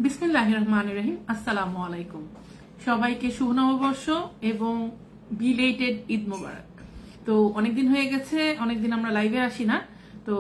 বিসমিল্লাহির রহমানির রহিম। আসসালামু আলাইকুম। সবাইকে শুভ নববর্ষ এবং বিলেটেড ঈদ মোবারক। তো অনেকদিন হয়ে গেছে, অনেকদিন আমরা লাইভে আসি না। তো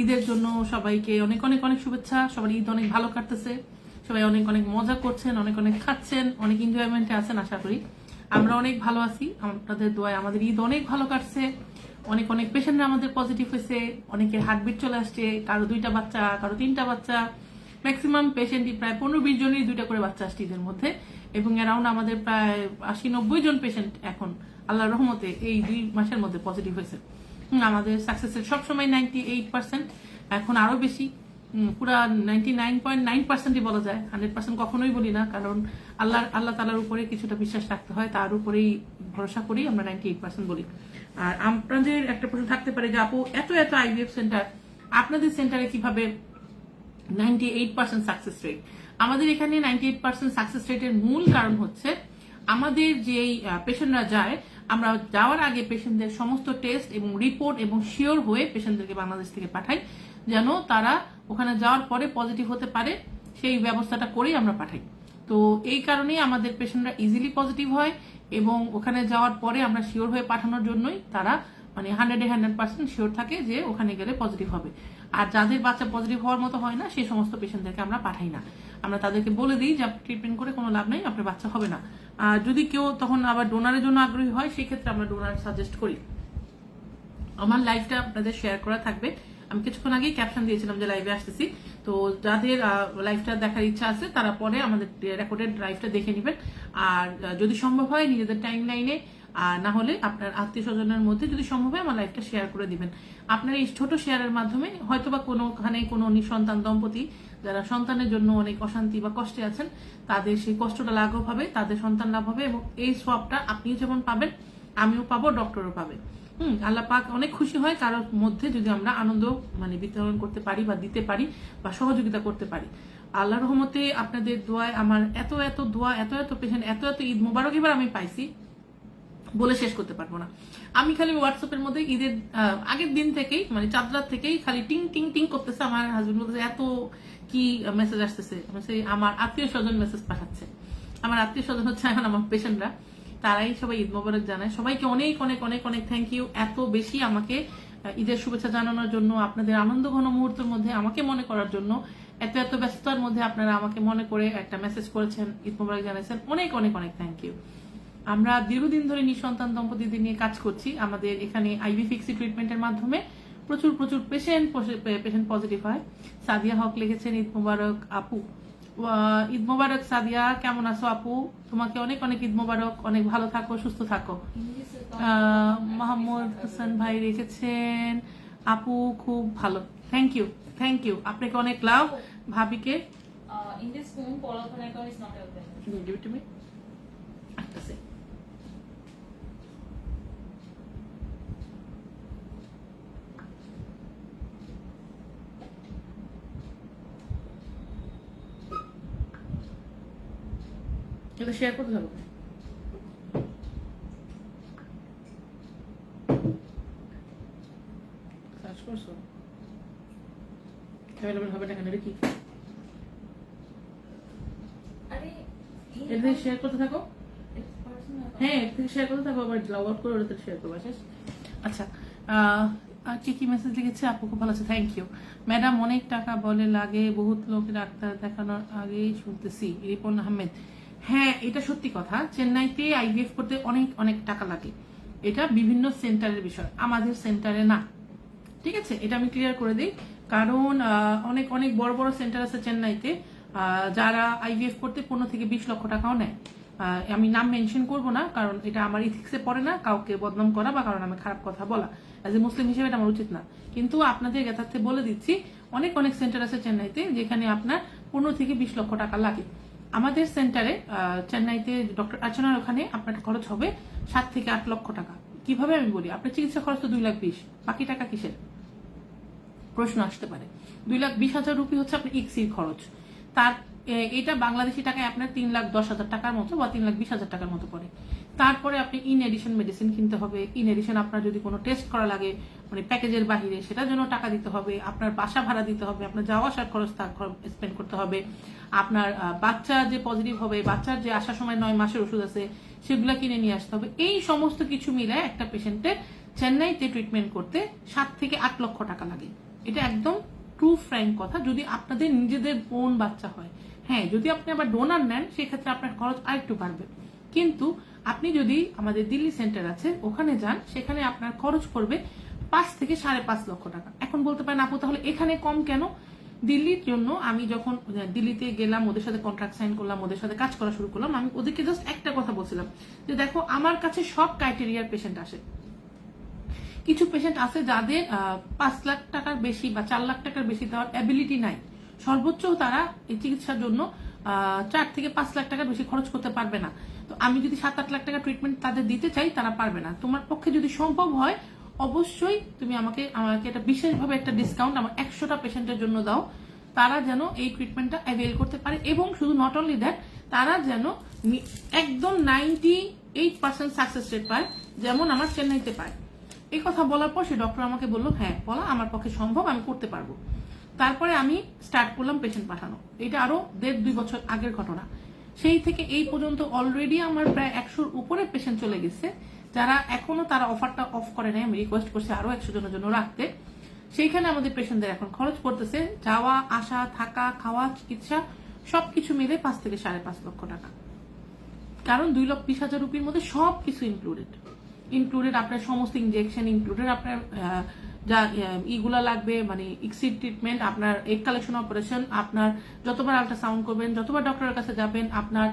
ঈদের জন্য সবাইকে অনেক অনেক অনেক শুভেচ্ছা। সবার ঈদ অনেক ভালো কাটতেছে, সবাই অনেক অনেক মজা করছেন, অনেক অনেক খাচ্ছেন, অনেক এনজয়মেন্টে আছেন। আশা করি আমরা অনেক ভালো আছি। আপনাদের দোয়ায় আমাদের ঈদ অনেক ভালো কাটছে। অনেক অনেক পেশেন্টরা আমাদের পজিটিভ হয়েছে, অনেকের হার্টবিট চলে আসছে, কারো 2টা বাচ্চা, কারো 3টা বাচ্চা, ম্যাক্সিমাম পেশেন্টই প্রায় 15-20 জনেরই 2টা করে বাচ্চা আসছে ঈদের মধ্যে। এবং অ্যারাউন্ড আমাদের প্রায় 80-90 জন পেশেন্ট এখন আল্লাহর রহমতে এই 2 মাসের মধ্যে পজিটিভ হয়েছে। আমাদের সাকসেসের সবসময় 98%, এখন আরো বেশি, পুরা 99.9%ই বলা যায়। 100% কখনোই বলি না, কারণ আল্লাহ তাআলার উপরে কিছুটা বিশ্বাস রাখতে হয়, তার উপরেই ভরসা করি আমরা 98% বলি। আর আপনাদের একটা প্রশ্ন থাকতে পারে যে আপু এত এত আইভিএফ সেন্টার, আপনাদের সেন্টারে কিভাবে 98% সাকসেস রেট? আমাদের এখানে 98% সাকসেস রেটের মূল কারণ হচ্ছে আমাদের যেই পেশেন্টরা যায়, আমরা যাওয়ার আগে পেশেন্টদের সমস্ত টেস্ট এবং রিপোর্ট এবং শিওর হয়ে পেশেন্টদেরকে বাংলাদেশ থেকে পাঠাই, যেন তারা ওখানে যাওয়ার পরে পজিটিভ হতে পারে, সেই ব্যবস্থাটা করেই আমরা পাঠাই। তো এই কারণেই আমাদের পেশেন্টরা ইজিলি পজিটিভ হয় এবং ওখানে যাওয়ার পরে আমরা শিওর হয়ে পাঠানোর জন্যই তারা মানে 100% শিওর থাকে যে ওখানে গেলে পজিটিভ হবে। আর যাদের বাচ্চা পজিটিভ হওয়ার মতো হয় না, সেই সমস্ত পেশেন্টদেরকে আমরা পাঠাই না। আমরা তাদেরকে বলে দিই যে ট্রিটমেন্ট করে কোনো লাভ নেই, আপনার বাচ্চা হবে না। আর যদি কেউ তখন আবার ডোনারের জন্য আগ্রহী হয়, সেক্ষেত্রে আমরা ডোনার সাজেস্ট করি। আমার লাইভটা আপনাদের শেয়ার করা থাকবে। আমি কিছুক্ষণ আগেই ক্যাপশন দিয়েছিলাম যে লাইভে আসতেছি। তো যাদের লাইভটা দেখার ইচ্ছা আছে তারা পরে আমাদের রেকর্ডেড লাইভটা দেখে নেবেন। আর যদি সম্ভব হয় নিজেদের টাইম লাইনে, আর না হলে আপনার আত্মীয় স্বজনের মধ্যে যদি সম্ভব হয় আমার লাইভটা শেয়ার করে দিবেন। আপনার এই ছোট শেয়ারের মাধ্যমে হয়তোবা কোনোখানে কোনো নিঃসন্তান দম্পতি যারা সন্তানের জন্য অনেক অশান্তি বা কষ্টে আছেন, তাদের সেই কষ্টটা লাঘব হবে, তাদের সন্তান লাভ হবে এবং এই সোয়াবটা আপনিও যেমন পাবেন, আমিও পাবো, ডক্টরও পাবে। আল্লাহ পাক অনেক খুশি হয় কারোর মধ্যে যদি আমরা আনন্দ মানে বিতরণ করতে পারি বা দিতে পারি বা সহযোগিতা করতে পারি। আল্লাহর রহমতে আপনাদের দোয়ায় আমার এত এত দোয়া, এত এত পেশেন্ট, এত এত ঈদ মোবারক এবার আমি পাইছি, বলে শেষ করতে পারবো না। আমি খালি হোয়াটসঅ্যাপের মধ্যে ঈদের আগের দিন থেকেই মানে চাঁদ রাত থেকেই খালি টিং টিং টিং করতেছে। আমার হাজবেন্ড বলতেছে এত কি মেসেজ আসতেছে, আমার আত্মীয় স্বজন মেসেজ পাঠাচ্ছে। আমার আত্মীয় স্বজন হচ্ছে এখন আমার পেশেন্টরা, তারাই সবাই ঈদ মোবারক জানায়। সবাইকে অনেক অনেক অনেক অনেক থ্যাংক ইউ, এত বেশি আমাকে ঈদের শুভেচ্ছা জানানোর জন্য, আপনাদের আনন্দ ঘন মুহূর্তের মধ্যে আমাকে মনে করার জন্য, এত এত ব্যস্ততার মধ্যে আপনারা আমাকে মনে করে একটা মেসেজ করেছেন, ঈদ মোবারক জানাইছেন, অনেক অনেক অনেক থ্যাংক ইউ। আমরা দীর্ঘদিন ধরে নিঃসন্তান দম্পতিদের নিয়ে কাজ করছি। আমাদের এখানে আইভি ফিক্সি ট্রিটমেন্টের মাধ্যমে প্রচুর প্রচুর পেশেন্ট পজিটিভ হয়। সাদিয়া হক লিখেছেন ঈদ মোবারক আপু। ঈদ মোবারক সাদিয়া, কেমন আছো আপু? তোমাকে অনেক অনেক ঈদ মোবারক, অনেক ভালো থাকো, সুস্থ থাকো। মোহাম্মদ হোসেন ভাই লিখেছেন আপু খুব ভালো, থ্যাংক ইউ থ্যাংক ইউ, আপনাকে অনেক লাভ। ভাবিকে in this phone, Polyphone icon is not open. give it to me. আসতেছে। এটা শেয়ার করতে থাকো। সার্চ করছো, অ্যাভেলেবল হবে না কেন? এটা কি? আরে এটা শেয়ার করতে থাকো। it's personal. হ্যাঁ, এর থেকে শেয়ার করতে থাকো, আবার লগ আউট করে ওটা শেয়ার করবো। শেষ। আচ্ছা, আর কি মেসেজ লিখেছে? আপু খুব ভালো আছে, থ্যাংক ইউ। ম্যাডাম অনেক টাকা বলে লাগে, বহুত লোক ডাক্তার দেখানোর আগেই শুনতেছি। রিপন আহমেদ, হ্যাঁ এটা সত্যি কথা। চেন্নাইতে আইভিএফ করতে অনেক অনেক টাকা লাগে, এটা বিভিন্ন সেন্টারের বিষয়, আমাদের সেন্টারে না। ঠিক আছে, এটা আমি ক্লিয়ার করে দিই। কারণ অনেক অনেক বড় বড় সেন্টার আছে চেন্নাইতে, যারা আইভিএফ করতে 15 থেকে 20 লক্ষ টাকাও নেয়। আমি নাম মেনশন করব না, কারণ এটা আমার ইথিক্সে পড়ে না কাউকে বদনাম করা বা কারণ আমি খারাপ কথা বলা, অ্যাজ এ মুসলিম হিসেবে এটা আমার উচিত না। কিন্তু আপনাদের যথার্থে বলে দিচ্ছি, অনেক অনেক সেন্টার আছে চেন্নাইতে যেখানে আপনার 15 থেকে 20 লক্ষ টাকা লাগে। আমাদের সেন্টারে চেন্নাইতে ডক্টর আর্চনার ওখানে আপনার খরচ হবে 7 থেকে 8 লক্ষ টাকা। কিভাবে আমি বলি, আপনার চিকিৎসা খরচ তো 2,20,000, বাকি টাকা কিসের প্রশ্ন আসতে পারে। 2,20,000 রুপি হচ্ছে আপনার ইক্সির খরচ। তার এটা বাংলাদেশি টাকায় আপনার 3,10,000 টাকার মতো বা 3,20,000 টাকার মতো পড়ে। তারপরে আপনি ইন এডিশন মেডিসিন কিনতে হবে, ইন এডিশন আপনার যদি কোনো টেস্ট করা লাগে মানে প্যাকেজের বাহিরে সেটার জন্য টাকা দিতে হবে, আপনার বাসা ভাড়া দিতে হবে, আপনার যাওয়া আসার খরচ স্পেন্ড করতে হবে, আপনার বাচ্চা যে পজিটিভ হবে, বাচ্চার যে আসার সময় 9 মাসের ওষুধ আছে সেগুলো কিনে নিয়ে আসতে হবে। এই সমস্ত কিছু মিলে একটা পেশেন্টের চেন্নাইতে ট্রিটমেন্ট করতে 7 থেকে 8 লক্ষ টাকা লাগে। এটা একদম ট্রু ফ্র্যাঙ্ক কথা, যদি আপনাদের নিজেদের বোন বাচ্চা হয়। হ্যাঁ, যদি আপনি আবার ডোনার নেন সেক্ষেত্রে আপনার খরচ আরেকটু বাড়বে, কিন্তু আপনি যদি আমাদের দিল্লি সেন্টার আছে ওখানে যান সেখানে আপনার খরচ পড়বে 5 থেকে 5.5 লক্ষ টাকা। এখন বলতে পারেন আপু তাহলে এখানে কম কেন? দিল্লির জন্য আমি যখন দিল্লিতে গেলাম, ওদের সাথে কন্ট্রাক্ট সাইন করলাম, ওদের সাথে কাজ করা শুরু করলাম, আমি ওদেরকে জাস্ট একটা কথা বলছিলাম যে দেখো আমার কাছে সব ক্রাইটেরিয়ার পেশেন্ট আসে। কিছু পেশেন্ট আছে যাদের 5 লাখ টাকার বেশি বা 4 লাখ টাকার বেশি দেওয়ার অ্যাবিলিটি নাই, সর্বোচ্চ তারা এই চিকিৎসার জন্য 4 থেকে 5 লাখ টাকার বেশি খরচ করতে পারবে না। তো আমি যদি 7-8 লাখ টাকা ট্রিটমেন্ট তাদের দিতে চাই, তারা পারবে না। তোমার পক্ষে যদি সম্ভব হয় অবশ্যই তুমি আমাকে একটা বিশেষভাবে একটা ডিসকাউন্ট আমার 100টা পেশেন্টের জন্য দাও, তারা যেন এই ট্রিটমেন্টটা অ্যাভেল করতে পারে। এবং শুধু নট অনলি দ্যাট, তারা যেন একদম 98% সাকসেস রেট পায় যেমন আমার চেন্নাইতে পায়। এই কথা বলার পর সে ডক্টর আমাকে বললো হ্যাঁ বলা আমার পক্ষে সম্ভব, আমি করতে পারবো। তারপরে আমি স্টার্ট করলাম পেশেন্ট পাঠানো। এটা আরো 1.5-2 বছর আগের ঘটনা। সেই থেকে এই পর্যন্ত অলরেডি আমার প্রায় 100-র উপরে পেশেন্ট চলে গেছে, যারা এখনো তারা অফারটা অফ করে নাই। আমি রিকোয়েস্ট করছি আরো 100 জনের জন্য রাখতে। সেইখানে আমাদের পেশেন্টদের এখন খরচ পড়তেছে যাওয়া আসা, থাকা, খাওয়া, চিকিৎসা সবকিছু মিলে 5 থেকে 5.5 লক্ষ টাকা। কারণ 2,20,000 রুপির মধ্যে সবকিছু ইনক্লুডেড আপনার সমস্ত ইনজেকশন, ইনক্লুডেড আপনার যা ইগুলা লাগবে মানে ইক্সিড ট্রিটমেন্ট, আপনার এগ কালেকশন অপারেশন, আপনার যতবার আল্ট্রাসাউন্ড করবেন, যতবার ডক্টরের কাছে যাবেন, আপনার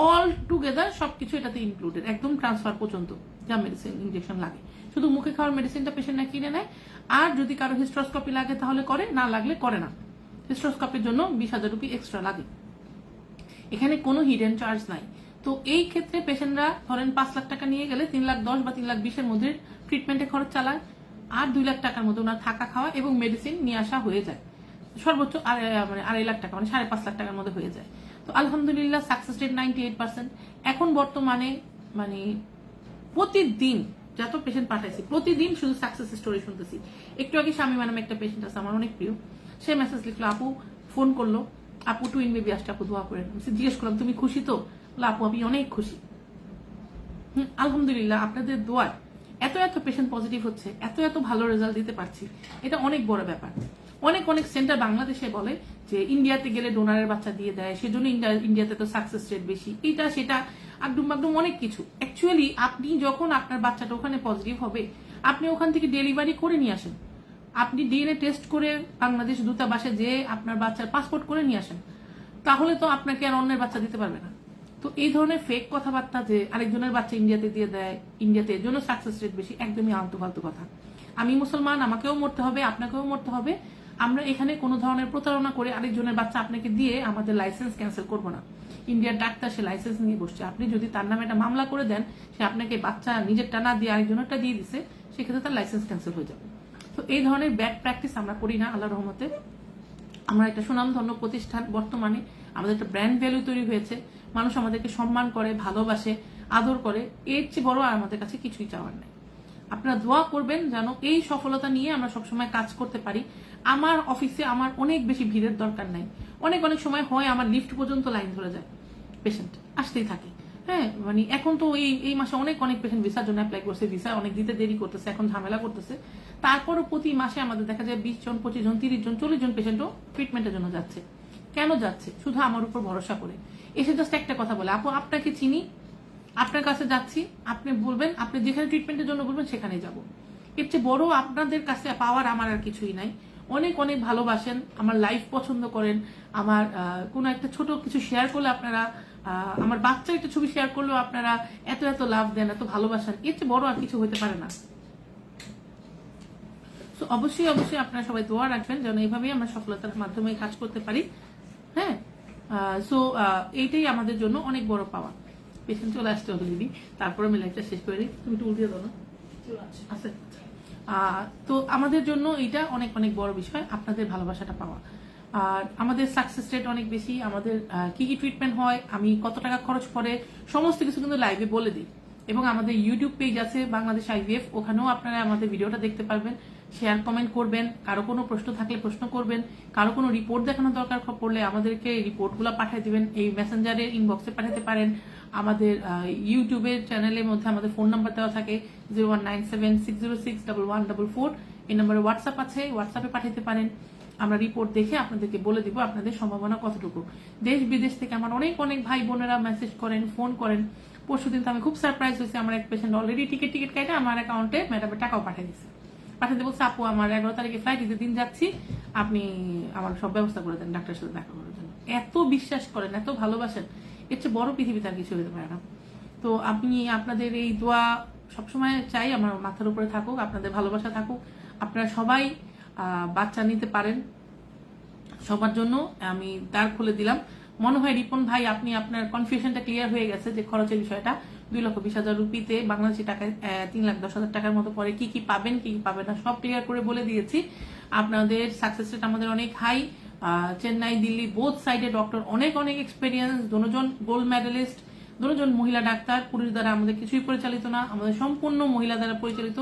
অল টুগেদার সবকিছু এটাতে ইনক্লুডেড, একদম ট্রান্সফার পর্যন্ত যা মেডিসিন ইনজেকশন লাগে। শুধু মুখে খাওয়ার মেডিসিনটা পেশেন্ট না কিনে নেয়। আর যদি কারো হিস্ট্রোস্কোপি লাগে তাহলে করে, না লাগলে করে না। হিস্ট্রোস্কোপির জন্য 20,000 রুপি এক্সট্রা লাগে। এখানে কোনো হিডেন চার্জ নাই। তো এই ক্ষেত্রে পেশেন্টরা ধরেন 5 লাখ টাকা নিয়ে গেলে 3,10,000 বা 3,20,000 মধ্যে ট্রিটমেন্টে খরচ চালায়, আর 2 লাখ টাকার মধ্যে ওনার থাকা খাওয়া এবং মেডিসিন নিয়ে আসা হয়ে যায়। সর্বোচ্চ 2.5 লাখ টাকা মানে 5.5 লাখ টাকার মধ্যে হয়ে যায়। তো আলহামদুলিল্লাহ সাকসেস রেট 98%। এখন বর্তমানে মানে প্রতিদিন যত পেশেন্ট পাঠাইছি প্রতিদিন শুধু সাকসেস স্টোরি শুনতেছি। একটু আগে স্বামী ম্যাডাম একটা পেশেন্ট আছে আমার অনেক প্রিয়, সে মেসেজ লিখলো, আপু ফোন করলো, আপু টুইন বেবি আসছে, আপু দোয়া করেন। জিজ্ঞেস করলাম তুমি খুশি তো? আপু আমি অনেক খুশি। আলহামদুলিল্লাহ আপনাদের দোয়ায় এত পেশেন্ট পজিটিভ হচ্ছে, এত ভালো রেজাল্ট দিতে পারছি, এটা অনেক বড় ব্যাপার। অনেক সেন্টার বাংলাদেশে বলে যে ইন্ডিয়াতে গেলে ডোনারের বাচ্চা দিয়ে দেয়, সেজন্য ইন্ডিয়াতে তো সাকসেস রেট বেশি, এটা সেটা একদম অনেক কিছু। অ্যাকচুয়ালি আপনি যখন আপনার বাচ্চাটা ওখানে পজিটিভ হবে, আপনি ওখান থেকে ডেলিভারি করে নিয়ে আসেন, আপনি ডিএনএ টেস্ট করে বাংলাদেশ দূতাবাসে যে আপনার বাচ্চার পাসপোর্ট করে নিয়ে আসেন, তাহলে তো আপনাকে আর অন্যের বাচ্চা দিতে পারবে না। তো এই ধরনের ফেক কথাবার্তা যে আরেকজনের বাচ্চা ইন্ডিয়াতে দিয়ে দেয়, ইন্ডিয়াতে এর জন্য সাকসেস রেট বেশি, একদমই আলতু ফালতু কথা। আমি মুসলমান, আমাকেও মরতে হবে, আপনাকেও মরতে হবে। আমরা এখানে কোনো ধরনের প্রতারণা করে আরেকজনের বাচ্চা আপনাকে দিয়ে আমাদের লাইসেন্স ক্যান্সেল করবো না। ইন্ডিয়ার ডাক্তার সে লাইসেন্স নিয়ে বসছে, আপনি যদি তার নামে একটা মামলা করে দেন, সে আপনাকে বাচ্চা নিজেরটা না দিয়ে আরেকজনেরটা দিয়ে দিছে, সেক্ষেত্রে তার লাইসেন্স ক্যান্সেল হয়ে যাবে। তো এই ধরনের ব্যাড প্র্যাকটিস আমরা করি না আল্লাহর রহমতে। আমরা একটা সুনামধন্য প্রতিষ্ঠান, বর্তমানে আমাদের একটা ব্র্যান্ড ভ্যালু তৈরি হয়েছে, মানুষ আমাদেরকে সম্মান করে, ভালোবাসে, আদর করে, এর চেয়ে বড় আর আমাদের কাছে কিছুই চাওয়ার নেই। আপনারা দোয়া করবেন যেন এই সফলতা নিয়ে আমরা সবসময় কাজ করতে পারি। আমার অফিসে আমার অনেক বেশি ভিড়ের দরকার নাই। অনেক সময় হয় আমার লিফট পর্যন্ত লাইন ধরে যায়, পেশেন্ট আসতেই থাকে। হ্যাঁ মানে এখন তো এই মাসে অনেক পেশেন্ট ভিসার জন্য অ্যাপ্লাই করছে, ভিসা অনেক দিতে দেরি করতেছে, এখন ঝামেলা করতেছে। তারপরও প্রতি মাসে আমাদের দেখা যায় 20 জন, 25 জন, 30 জন, 40 জন পেশেন্টও ট্রিটমেন্টের জন্য যাচ্ছে। কেন যাচ্ছে? শুধু আমার উপর ভরসা করে এসে জাস্ট একটা কথা বলে, আপু আপনাকে চিনি, আপনার কাছে যাচ্ছি, আপনি বলবেন, আপনি যেখানে ট্রিটমেন্টের জন্য বলবেন সেখানেই যাব। এর চেয়ে বড় আপনাদের কাছে পাওয়ার আমার আর কিছুই নাই। অনেক ভালোবাসেন, আমার লাইফ পছন্দ করেন, আমার কোনো একটা ছোট কিছু শেয়ার করলে আপনারা, আমার বাচ্চার একটা ছবি শেয়ার করলেও আপনারা এত লাভ দেন, এত ভালোবাসেন, এর চেয়ে বড় আর কিছু হতে পারে না। তো অবশ্যই আপনারা সবাই দোয়া রাখবেন যেন এইভাবেই আমরা সফলতার মাধ্যমে কাজ করতে পারি। হ্যাঁ, সো এইটাই আমাদের জন্য অনেক বড় পাওয়া। পেশেন্ট চলে আসতে অলরেডি, তারপরে আমি লাইফটা শেষ করে দিই। তুমি একটু উল্টিয়ে দাও না? আচ্ছা। তো আমাদের জন্য এটা অনেক বড় বিষয়, আপনাদের ভালোবাসাটা পাওয়া। আর আমাদের সাকসেস রেট অনেক বেশি, আমাদের কি কি ট্রিটমেন্ট হয়, আমি কত টাকা খরচ করে সমস্ত কিছু কিন্তু লাইভে বলে দিই। এবং আমাদের ইউটিউব পেজ আছে বাংলাদেশ আইভিএফ, ওখানেও আপনারা আমাদের ভিডিওটা দেখতে পারবেন। শেয়ার কমেন্ট করবেন, কারো কোনো প্রশ্ন থাকলে প্রশ্ন করবেন, কারো কোনো রিপোর্ট দেখানো দরকার পড়লে আমাদেরকে রিপোর্টগুলো পাঠিয়ে দিবেন, এই মেসেঞ্জারে ইনবক্সে পাঠাতে পারেন। আমাদের ইউটিউবের চ্যানেলের মধ্যে আমাদের ফোন নাম্বার দেওয়া থাকে 0197606144, এই নাম্বারে হোয়াটসঅ্যাপ আছে, হোয়াটসঅ্যাপে পাঠাতে পারেন। আমরা রিপোর্ট দেখে আপনাদেরকে বলে দিব আপনাদের সম্ভাবনা কতটুকু। দেশ বিদেশ থেকে আমার অনেক অনেক ভাই বোনেরা মেসেজ করেন, ফোন করেন। পরশুদিন তো আমি খুব সারপ্রাইজ হয়েছি, আমার এক পেশেন্ট অলরেডি টিকিট কেটে আমার অ্যাকাউন্টে ম্যাডামের টাকাও পাঠিয়ে দিচ্ছে। পাঠাতে বলছে, আপু আমার 11 তারিখে ফ্লাইট, ঈদের দিন যাচ্ছি, আপনি আমার সব ব্যবস্থা করে দেন ডাক্তারের সাথে দেখা করার জন্য। এত বিশ্বাস করেন, এত ভালোবাসেন, এর চেয়ে বড় পৃথিবীতে আর কিছু হতে পারে না। তো আমি আপনাদের এই দোয়া সবসময় চাই আমার মাথার উপরে থাকুক, আপনাদের ভালোবাসা থাকুক। আপনারা সবাই বাচ্চা নিতে পারেন, সবার জন্য আমি দ্বার খুলে দিলাম। মনে হয় রিপন ভাই আপনি আপনার কনফিউশনটা ক্লিয়ার হয়ে গেছে যে খরচের বিষয়টা। 2,20,000 রুপিতে বাংলাদেশি টাকায় 3,10,000 টাকার মতো পরে কি কি পাবেন কি কি পাবেন না সব ক্লিয়ার করে বলে দিয়েছি। আপনাদের সাকসেস রেট আমাদের অনেক হাই। চেন্নাই, দিল্লি বোথ সাইডে ডক্টর অনেক অনেক এক্সপিরিয়েন্স, দুজন গোল্ড মেডেলিস্ট, দুজন মহিলা ডাক্তার। পুরুষ দ্বারা আমাদের কিছুই পরিচালিত না, আমাদের সম্পূর্ণ মহিলা দ্বারা পরিচালিত।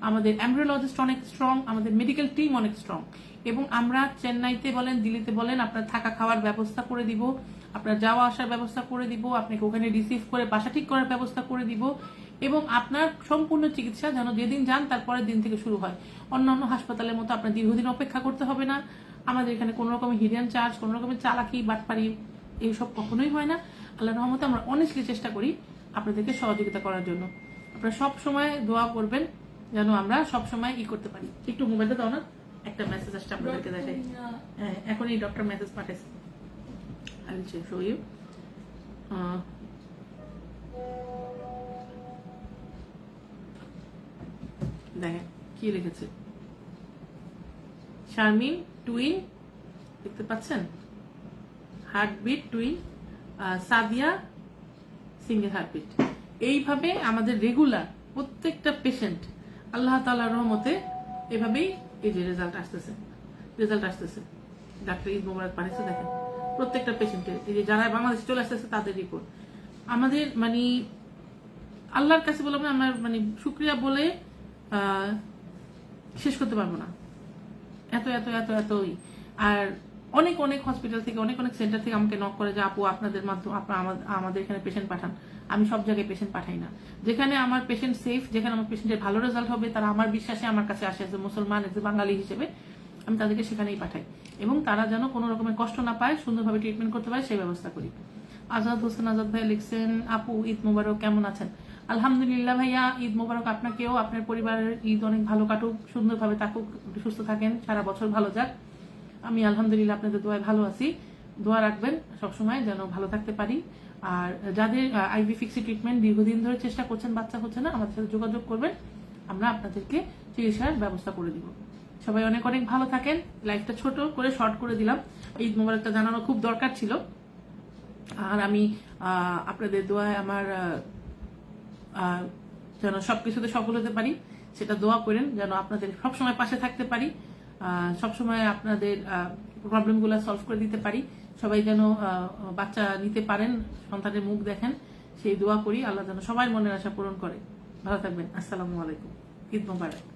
আমাদের এমব্রিওলজিস্ট অনেক স্ট্রং, আমাদের মেডিকেল টিম অনেক স্ট্রং। এবং আমরা চেন্নাইতে বলেন, দিল্লিতে বলেন, আপনার থাকা খাওয়ার ব্যবস্থা করে দিব, আপনার যাওয়া আসার ব্যবস্থা করে দিব, আপনাকে ওখানে রিসিভ করে বাসা ঠিক করার ব্যবস্থা করে দিব। এবং আপনার সম্পূর্ণ চিকিৎসা যেন যেদিন যান তারপরের দিন থেকে শুরু হয়। অন্যান্য হাসপাতালের মতো আপনার দীর্ঘদিন অপেক্ষা করতে হবে না। আমাদের এখানে কোনো রকমের হিডেন চার্জ, কোনো রকমের চালাকি বাটপারি এইসব কখনোই হয় না। আল্লাহর রহমতে আমরা অনেস্টলি চেষ্টা করি আপনাদেরকে সহযোগিতা করার জন্য। আপনারা সব সময় দোয়া করবেন যেন আমরা সব সময় করতে পারি। একটু মোবাইলটা দাও না, একটা মেসেজ আসছে আপনাদেরকে দেখাই। হ্যাঁ, এখনই ডক্টর মেসেজ পাঠাইছে। I will show you. দেখেন কি লিখেছে, শারমিন টুইন, দেখতে পাচ্ছেন, heartbeat twin, Sadia single heartbeat. এইভাবে আমাদের রেগুলার প্রত্যেকটা পেশেন্ট আল্লাহ তাআলার রহমতে এভাবেই এই যে রেজাল্ট আসতেছে। ডাক্তার ঈদ মোবারক পাঠিয়েছে, দেখেন প্রত্যেকটা পেশেন্টের, এই যে যারা বাংলাদেশে চলে আসতেছে তাদের রিপোর্ট। আমাদের মানে আল্লাহর কাছে বললাম না, আমার মানে শুকরিয়া বলে শেষ করতে পারবো না, এত এত এত এতই। আর অনেক অনেক হসপিটাল থেকে, অনেক অনেক সেন্টার থেকে আমাকে নক করে যে আপু আপনাদের মাধ্যমে আপনারা আমাদের এখানে পেশেন্ট পাঠান। আমি সব জায়গায় পেশেন্ট পাঠাই না। যেখানে আমার পেশেন্ট সেফ, যেখানে আমার পেশেন্টের ভালো রেজাল্ট হবে, তারা আমার বিশ্বাসে আমার কাছে আসে, যে মুসলমান, যে বাঙালি হিসেবে আমি তাদেরকে সেখানেই পাঠাই। এবং তারা যেন কোনো রকমের কষ্ট না পায়, সুন্দরভাবে ট্রিটমেন্ট করতে পারে সেই ব্যবস্থা করি। আজাদ হোসেন আজাদ ভাই লিখছেন, আপু ঈদ মোবারক, কেমন আছেন? আলহামদুলিল্লাহ ভাইয়া, ঈদ মোবারক আপনাকেও, আপনার পরিবারের ঈদ অনেক ভালো কাটুক, সুন্দরভাবে থাকুক, সুস্থ থাকেন, সারা বছর ভালো যাক। আমি আলহামদুলিল্লাহ আপনাদের দোয়ায় ভালো আছি। দোয়া রাখবেন সবসময় যেন ভালো থাকতে পারি। আর যাদের আইভি ফিক্সি ট্রিটমেন্ট দীর্ঘদিন ধরে চেষ্টা করছেন, বাচ্চা হচ্ছে না, আমাদের সাথে যোগাযোগ করবেন, আমরা আপনাদেরকে চিকিৎসার ব্যবস্থা করে দিব। সবাই অনেক অনেক ভালো থাকেন। লাইফটা ছোট করে শর্ট করে দিলাম, ঈদ মোবারকটা জানানো খুব দরকার ছিল। আর আমি আপনাদের দোয়ায় আমার যেন সবকিছুতে সফল হতে পারি সেটা দোয়া করেন, যেন আপনাদের সবসময় পাশে থাকতে পারি, সবসময় আপনাদের প্রবলেমগুলো সলভ করে দিতে পারি। সবাই যেন বাচ্চা নিতে পারেন, সন্তানের মুখ দেখেন, সেই দোয়া করি। আল্লাহ যেন সবাই মনের আশা পূরণ করে। ভালো থাকবেন। আসসালামু আলাইকুম। ঈদ মোবারক।